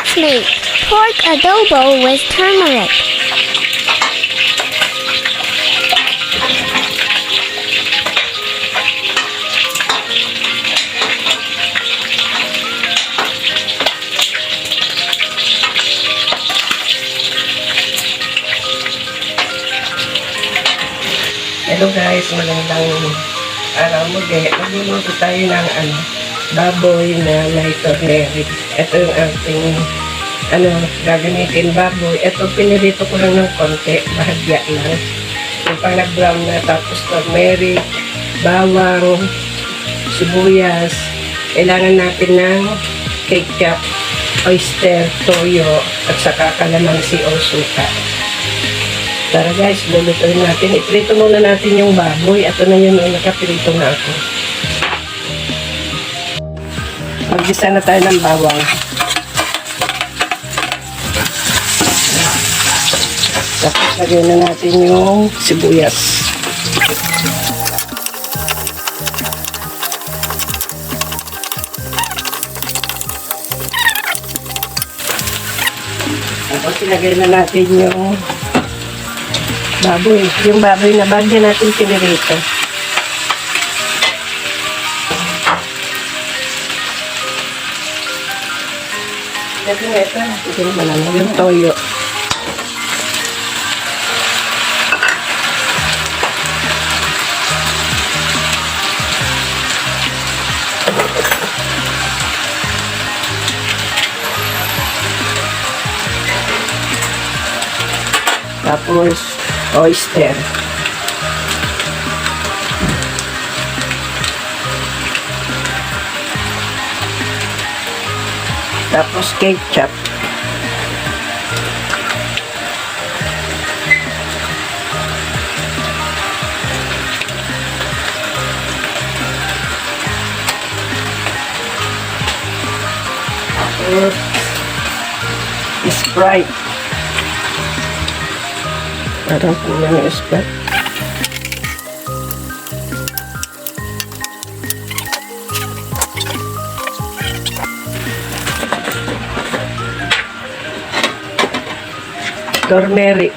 Let's make pork adobo with turmeric. Hello guys, magandang araw muli. Magluluto tayo ng baboy na may turmeric. Ito yung ating gagamitin baboy. Ito pinirito ko lang ng konti, bahagya lang. Yung pang nag-brown na, tapos turmeric, bawang, sibuyas. Kailangan natin ng ketchup, oyster, toyo, at saka kalamansi o suka. Tara guys, lulutuin natin. Iprito muna natin yung baboy. Ito na yun, nakaprito na ako. Mag-gisa na tayo ng bawang. Tapos lagyan na natin yung sibuyas. Tapos ilagay na natin yung baboy. Yung baboy na bagyan natin pinirito. Ito yung toyo. Tapos oyster. Tapos ketchup. Tapos Sprite. Parang kulang yung Sprite. Turmeric.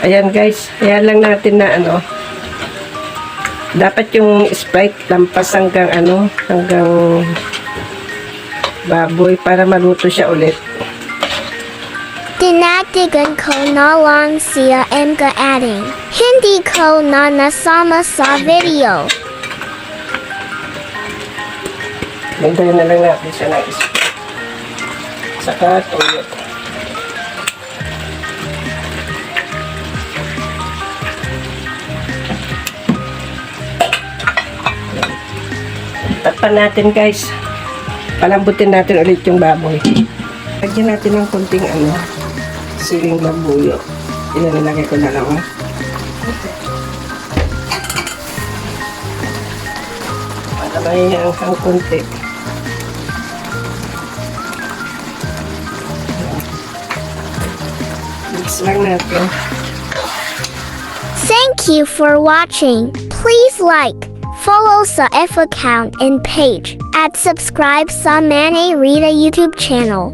Ayan guys, ayan lang natin na dapat yung Sprite lampas hanggang hanggang baboy para maluto siya ulit. Dinagdagan ko na lang siya adding. Hindi ko na nasama sa video. Lagyan na lang natin siya ng Sprite. Saka toyo. Takpan natin guys. Palambutin natin ulit yung baboy. Lagyan natin ng konting siling labuyo. Ilalagay ko na lang. Para may ang konti. Mix lang natin. Thank you for watching. Please like, follow sa F account and page, at subscribe sa Manay Rida YouTube channel.